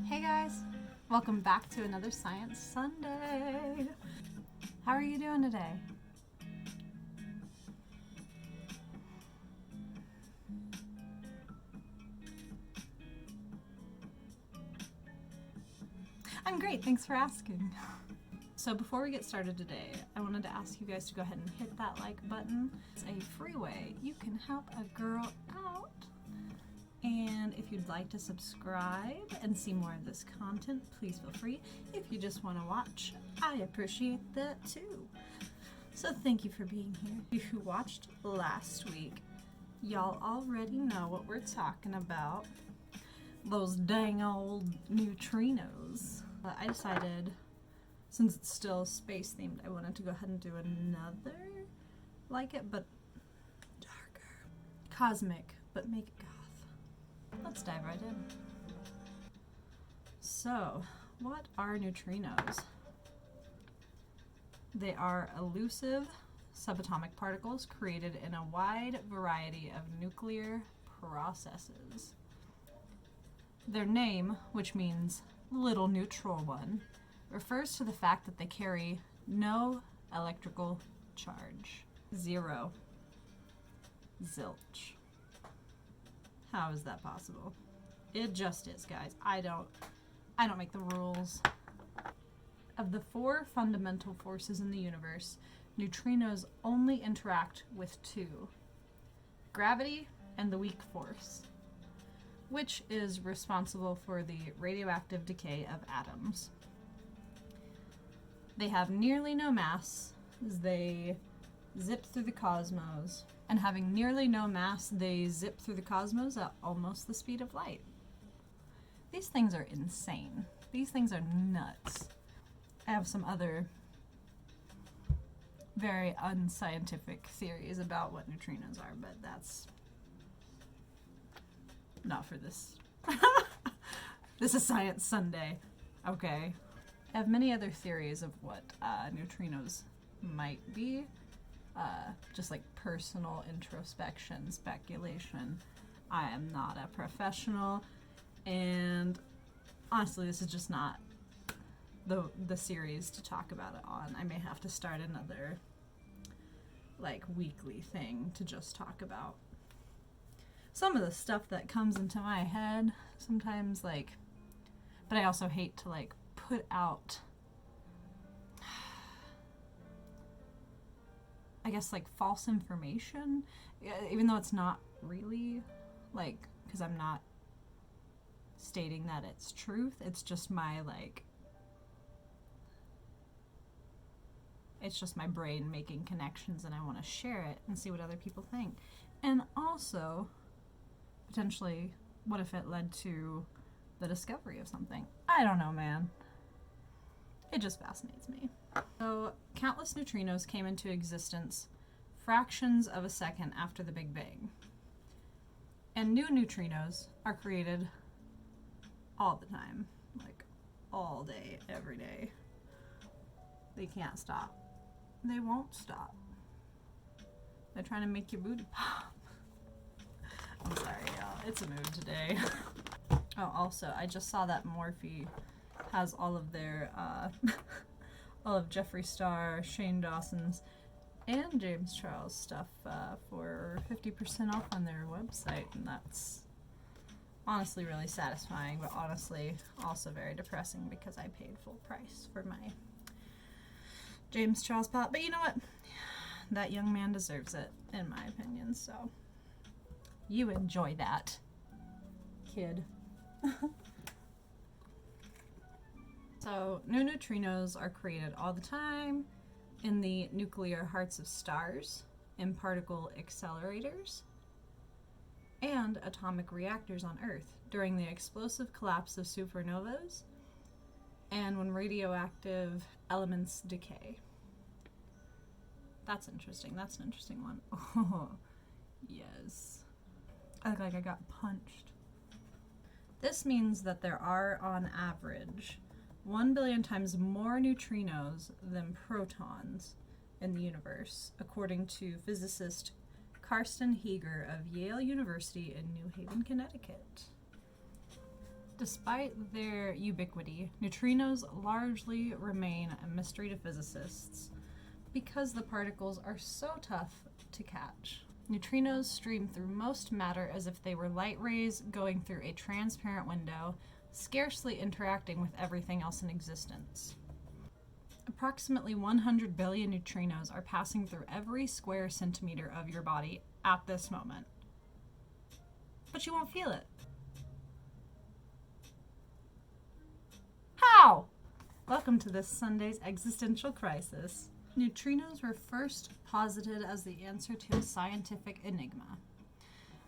Hey guys, welcome back to another Science Sunday. How are you doing today? I'm great, thanks for asking. So before we get started today, I wanted to ask you guys to go ahead and hit that like button. It's a free way you can help a girl out. And if you'd like to subscribe and see more of this content, please feel free. If you just want to watch, I appreciate that too. So thank you for being here. If you watched last week, y'all already know what we're talking about. Those dang old neutrinos. I decided, since it's still space themed, I wanted to go ahead and do another like it, but darker. Cosmic, but make it goth. Let's dive right in. So, what are neutrinos? They are elusive subatomic particles created in a wide variety of nuclear processes. Their name, which means little neutral one, refers to the fact that they carry no electrical charge. Zero. Zilch. How is that possible? It just is, guys. I don't make the rules. Of the four fundamental forces in the universe, neutrinos only interact with two: gravity and the weak force, which is responsible for the radioactive decay of atoms. They have nearly no mass as they zip through the cosmos, and having nearly no mass, they zip through the cosmos at almost the speed of light. These things are insane. These things are nuts. I have some other very unscientific theories about what neutrinos are, but that's not for this. This is Science Sunday, okay? I have many other theories of what neutrinos might be. Just like personal introspection, speculation. I am not a professional, and honestly, this is just not the series to talk about it on. I may have to start another like weekly thing to just talk about some of the stuff that comes into my head sometimes, like, but I also hate to like put out, I guess, like false information, even though it's not really, like, because I'm not stating that it's truth. It's just my, like, it's just my brain making connections, and I want to share it and see what other people think. And also, potentially, what if it led to the discovery of something? I don't know, man. It just fascinates me. So, countless neutrinos came into existence fractions of a second after the Big Bang. And new neutrinos are created all the time. Like, all day, every day. They can't stop. They won't stop. They're trying to make your booty pop. I'm sorry, y'all. It's a mood today. Oh, also, I just saw that Morphe has all of their, all of Jeffree Star, Shane Dawson's, and James Charles stuff for 50% off on their website, and that's honestly really satisfying, but honestly also very depressing because I paid full price for my James Charles pop. But you know what? That young man deserves it, in my opinion, so you enjoy that, kid. So, new neutrinos are created all the time in the nuclear hearts of stars, in particle accelerators, and atomic reactors on Earth during the explosive collapse of supernovas and when radioactive elements decay. That's interesting. That's an interesting one. Oh, yes. I look like I got punched. This means that there are, on average, 1 billion times more neutrinos than protons in the universe, according to physicist Karsten Heeger of Yale University in New Haven, Connecticut. Despite their ubiquity, neutrinos largely remain a mystery to physicists because the particles are so tough to catch. Neutrinos stream through most matter as if they were light rays going through a transparent window, scarcely interacting with everything else in existence. Approximately 100 billion neutrinos are passing through every square centimeter of your body at this moment. But you won't feel it. How? Welcome to this Sunday's existential crisis. Neutrinos were first posited as the answer to a scientific enigma.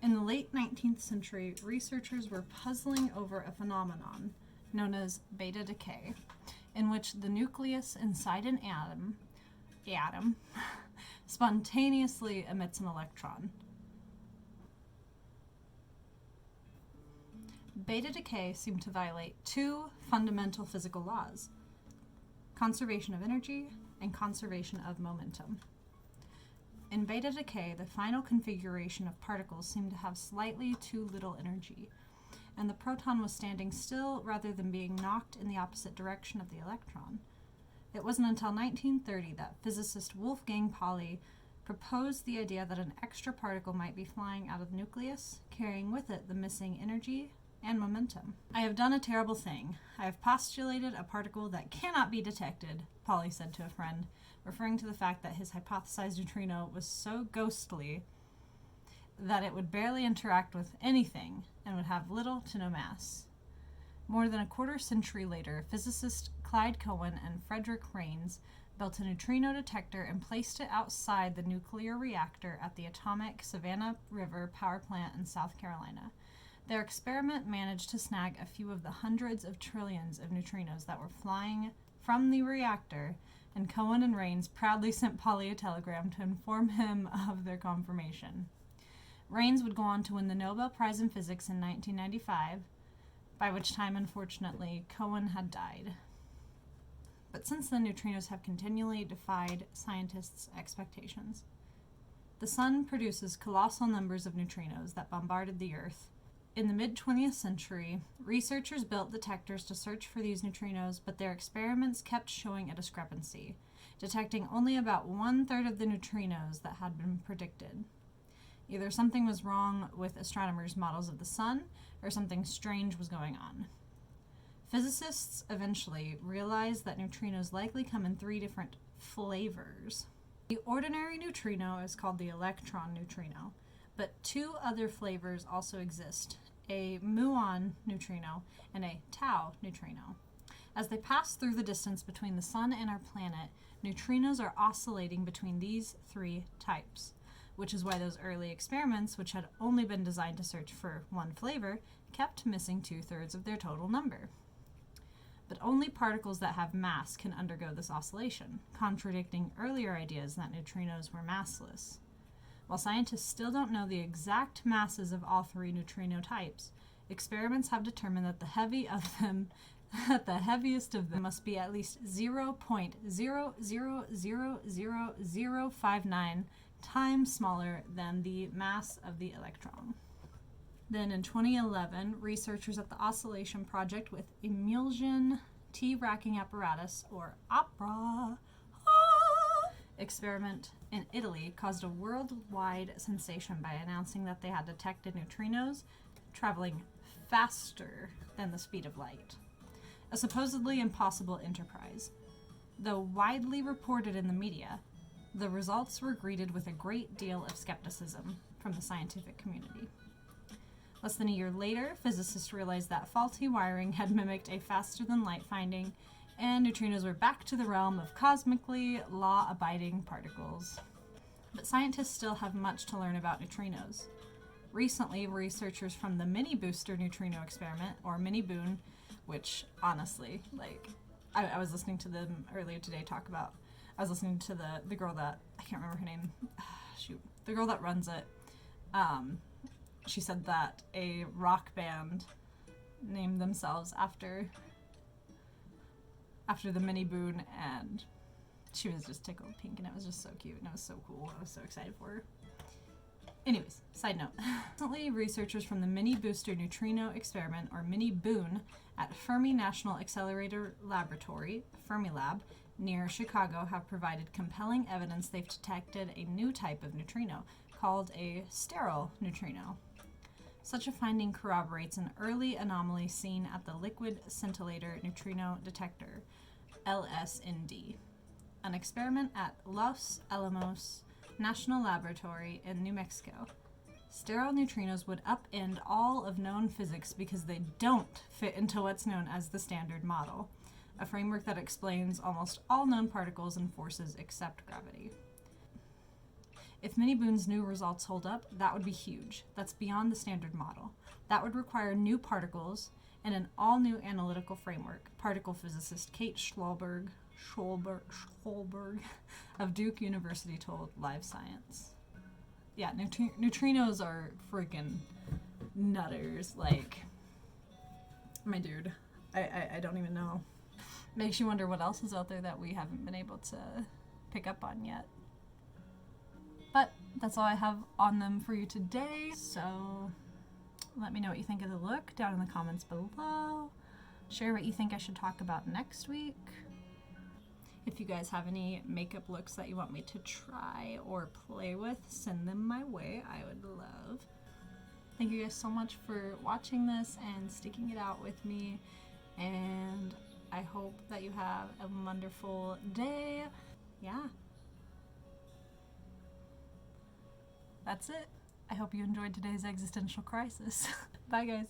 In the late 19th century, researchers were puzzling over a phenomenon known as beta decay, in which the nucleus inside an atom spontaneously emits an electron. Beta decay seemed to violate two fundamental physical laws: conservation of energy and conservation of momentum. In beta decay, the final configuration of particles seemed to have slightly too little energy, and the proton was standing still rather than being knocked in the opposite direction of the electron. It wasn't until 1930 that physicist Wolfgang Pauli proposed the idea that an extra particle might be flying out of the nucleus, carrying with it the missing energy and momentum. "I have done a terrible thing. I have postulated a particle that cannot be detected," Pauli said to a friend, referring to the fact that his hypothesized neutrino was so ghostly that it would barely interact with anything and would have little to no mass. More than a quarter century later, physicists Clyde Cowan and Frederick Rains built a neutrino detector and placed it outside the nuclear reactor at the atomic Savannah River power plant in South Carolina. Their experiment managed to snag a few of the hundreds of trillions of neutrinos that were flying from the reactor, and Cowan and Rains proudly sent Pauli a telegram to inform him of their confirmation. Rains would go on to win the Nobel Prize in Physics in 1995, by which time, unfortunately, Cowan had died. But since then, neutrinos have continually defied scientists' expectations. The sun produces colossal numbers of neutrinos that bombarded the Earth. In the mid-20th century, researchers built detectors to search for these neutrinos, but their experiments kept showing a discrepancy, detecting only about 1/3 of the neutrinos that had been predicted. Either something was wrong with astronomers' models of the sun, or something strange was going on. Physicists eventually realized that neutrinos likely come in 3 different flavors. The ordinary neutrino is called the electron neutrino, but 2 other flavors also exist: a muon neutrino and a tau neutrino. As they pass through the distance between the sun and our planet, neutrinos are oscillating between these 3 types, which is why those early experiments, which had only been designed to search for 1 flavor, kept missing 2/3 of their total number. But only particles that have mass can undergo this oscillation, contradicting earlier ideas that neutrinos were massless. While scientists still don't know the exact masses of all 3 neutrino types, experiments have determined that the heaviest of them must be at least 0.00000059 times smaller than the mass of the electron. Then in 2011, researchers at the Oscillation Project with Emulsion T-racking apparatus, or OPERA, experiment in Italy caused a worldwide sensation by announcing that they had detected neutrinos traveling faster than the speed of light. A supposedly impossible enterprise. Though widely reported in the media, the results were greeted with a great deal of skepticism from the scientific community. Less than a year later, physicists realized that faulty wiring had mimicked a faster-than-light finding, and neutrinos were back to the realm of cosmically law-abiding particles. But scientists still have much to learn about neutrinos. Recently, researchers from the Mini Booster Neutrino Experiment, or Mini Boon, which honestly, I was listening to them earlier today I was listening to the girl that, I can't remember her name, the girl that runs it. She said that a rock band named themselves after the Mini Boon, and she was just tickled pink, and it was just so cute, and it was so cool. I was so excited for her. Anyways, side note. Recently, researchers from the Mini Booster Neutrino Experiment, or Mini Boon, at Fermi National Accelerator Laboratory, Fermilab, near Chicago, have provided compelling evidence they've detected a new type of neutrino, called a sterile neutrino. Such a finding corroborates an early anomaly seen at the Liquid Scintillator Neutrino Detector, LSND, an experiment at Los Alamos National Laboratory in New Mexico. Sterile neutrinos would upend all of known physics because they don't fit into what's known as the Standard Model, a framework that explains almost all known particles and forces except gravity. If Mini Boon's new results hold up, that would be huge. That's beyond the Standard Model. That would require new particles and an all-new analytical framework, particle physicist Kate Schulberg of Duke University told Live Science. Yeah, neutrinos are freaking nutters. Like, my dude, I don't even know. Makes you wonder what else is out there that we haven't been able to pick up on yet. But that's all I have on them for you today. So let me know what you think of the look down in the comments below. Share what you think I should talk about next week. If you guys have any makeup looks that you want me to try or play with, send them my way. I would love. Thank you guys so much for watching this and sticking it out with me. And I hope that you have a wonderful day. Yeah. That's it. I hope you enjoyed today's existential crisis. Bye, guys.